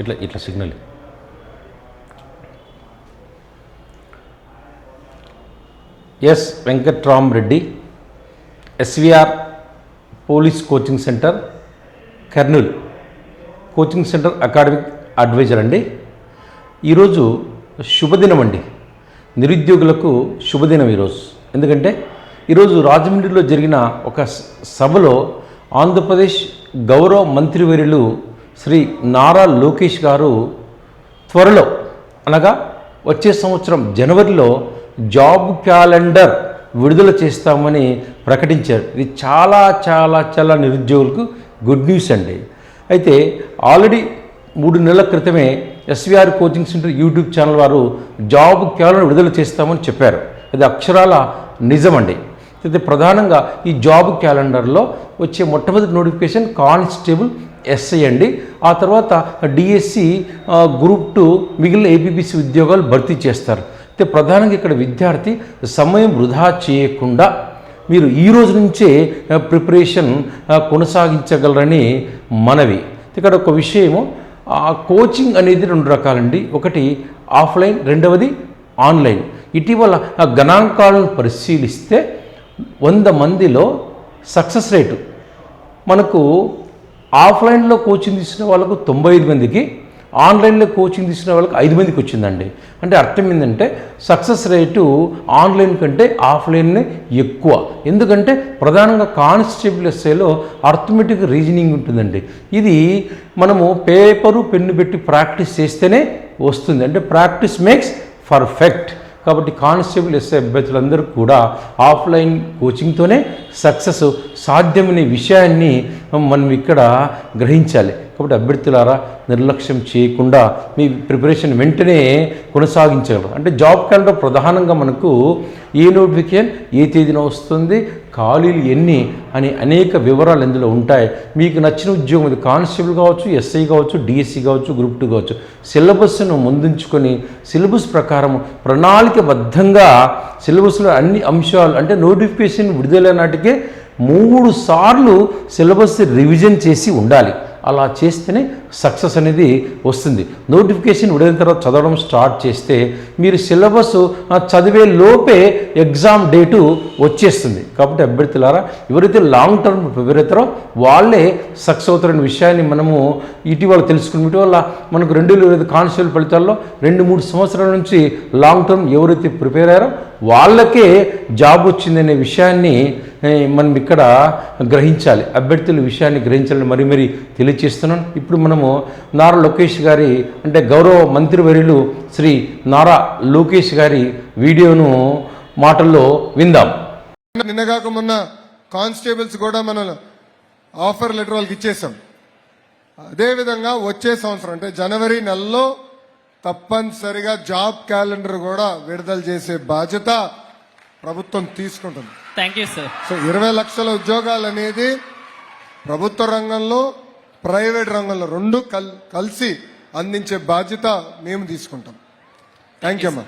ఇట్లా signal. S Venkatramareddy, SVR police coaching centre, Kurnool coaching centre academic adviser అండి. ఈరోజు శుభదినం అండి, నిరుద్యోగులకు శుభదినం ఈరోజు. ఎందుకంటే ఈరోజు రాజమండ్రిలో జరిగిన ఒక సభలో ఆంధ్రప్రదేశ్ గౌరవ మంత్రివర్యులు శ్రీ నారా లోకేష్ గారు త్వరలో అనగా వచ్చే సంవత్సరం జనవరిలో జాబ్ క్యాలెండర్ విడుదల చేస్తామని ప్రకటించారు. ఇది చాలా చాలా చాలా నిరుద్యోగులకు గుడ్ న్యూస్ అండి. అయితే ఆల్రెడీ 3 నెలల క్రితమే SVR coaching centre YouTube channel వారు జాబ్ క్యాలెండర్ విడుదల చేస్తామని చెప్పారు. అది అక్షరాల నిజమండి. అయితే ప్రధానంగా ఈ జాబ్ క్యాలెండర్లో వచ్చే మొట్టమొదటి నోటిఫికేషన్ కానిస్టేబుల్ ఎస్ఐ అండి. ఆ తర్వాత డిఎస్సి గ్రూప్ 2 మిగిలిన ఏపీపీసీ ఉద్యోగాలు భర్తీ చేస్తారు. అయితే ప్రధానంగా ఇక్కడ విద్యార్థి సమయం వృధా చేయకుండా మీరు ఈ రోజు నుంచే ప్రిపరేషన్ కొనసాగించగలరని మనవి. ఇక్కడ ఒక విషయము, కోచింగ్ అనేది 2 రకాలండి. ఒకటి ఆఫ్లైన్, రెండవది ఆన్లైన్. ఇటీవల గణాంకాలను పరిశీలిస్తే 100 మందిలో సక్సెస్ రేటు మనకు ఆఫ్లైన్లో కోచింగ్ తీసుకున్న వాళ్ళకు 95 మందికి, ఆన్లైన్లో కోచింగ్ తీసుకున్న వాళ్ళకి 5 మందికి వచ్చిందండి. అంటే అర్థం ఏంటంటే సక్సెస్ రేటు ఆన్లైన్ కంటే ఆఫ్లైన్నే ఎక్కువ. ఎందుకంటే ప్రధానంగా కానిస్టేబుల్ ఎస్ఐలో అర్థమెటిక్ రీజనింగ్ ఉంటుందండి. ఇది మనము పేపరు పెన్ను పెట్టి ప్రాక్టీస్ చేస్తేనే వస్తుంది. అంటే ప్రాక్టీస్ మేక్స్ పర్ఫెక్ట్. కాబట్టి కానిస్టేబుల్ ఎస్ఐ అభ్యర్థులందరూ కూడా ఆఫ్లైన్ కోచింగ్తోనే సక్సెస్ సాధ్యమనే విషయాన్ని మనం ఇక్కడ గ్రహించాలి. కాబట్టి అభ్యర్థులారా నిర్లక్ష్యం చేయకుండా మీ ప్రిపరేషన్ వెంటనే కొనసాగించగలరు. అంటే జాబ్ క్యాలెండర్ ప్రధానంగా మనకు ఏ నోటిఫికేషన్ ఏ తేదీన వస్తుంది, ఖాళీలు ఎన్ని అని అనేక వివరాలు ఇందులో ఉంటాయి. మీకు నచ్చిన ఉద్యోగం, ఇది కానిస్టేబుల్ కావచ్చు, ఎస్ఐ కావచ్చు, డిఎస్సి కావచ్చు, గ్రూప్ 2 కావచ్చు, సిలబస్ను ముందుంచుకొని సిలబస్ ప్రకారం ప్రణాళికబద్ధంగా సిలబస్లో అన్ని అంశాలు, అంటే నోటిఫికేషన్ విడుదల నాటికే 3 సార్లు సిలబస్ రివిజన్ చేసి ఉండాలి. అలా చేస్తేనే సక్సెస్ అనేది వస్తుంది. నోటిఫికేషన్ విడిన తర్వాత చదవడం స్టార్ట్ చేస్తే మీరు సిలబస్ చదివే లోపే ఎగ్జామ్ డేటు వచ్చేస్తుంది. కాబట్టి అభ్యర్థులారా ఎవరైతే లాంగ్ టర్మ్ ప్రిపేర్ అవుతారో వాళ్ళే సక్సెస్ అవుతారనే విషయాన్ని మనము ఇటీవల తెలుసుకుని, ఇటీవల మనకు 2025 కానిస్టేబుల్ ఫలితాల్లో 2-3 సంవత్సరాల నుంచి లాంగ్ టర్మ్ ఎవరైతే ప్రిపేర్ అయ్యారో వాళ్ళకే జాబ్ వచ్చిందనే విషయాన్ని మనం ఇక్కడ గ్రహించాలి. అభ్యర్థుల విషయాన్ని గ్రహించాలని మరీ తెలియజేస్తున్నాను. ఇప్పుడు మనము నారా లోకేష్ గారి, అంటే గౌరవ మంత్రివర్యులు శ్రీ నారా లోకేష్ గారి వీడియోను మాటల్లో విందాం. నిన్నగాక మొన్న కానిస్టేబుల్స్ కూడా మనం ఆఫర్ లెటర్ వాళ్ళకి ఇచ్చేసాం. అదేవిధంగా వచ్చే సంవత్సరం అంటే జనవరి నెలలో తప్పనిసరిగా జాబ్ క్యాలెండర్ కూడా విడుదల చేసే బాధ్యత ప్రభుత్వం తీసుకుంటుంది. Thank you sir. సో 20 లక్షల ఉద్యోగాలు అనేది ప్రభుత్వ రంగంలో, ప్రైవేట్ రంగంలో 2 కలిసి అందించే బాధ్యత మేము తీసుకుంటాం. థ్యాంక్ యూ అమ్మా.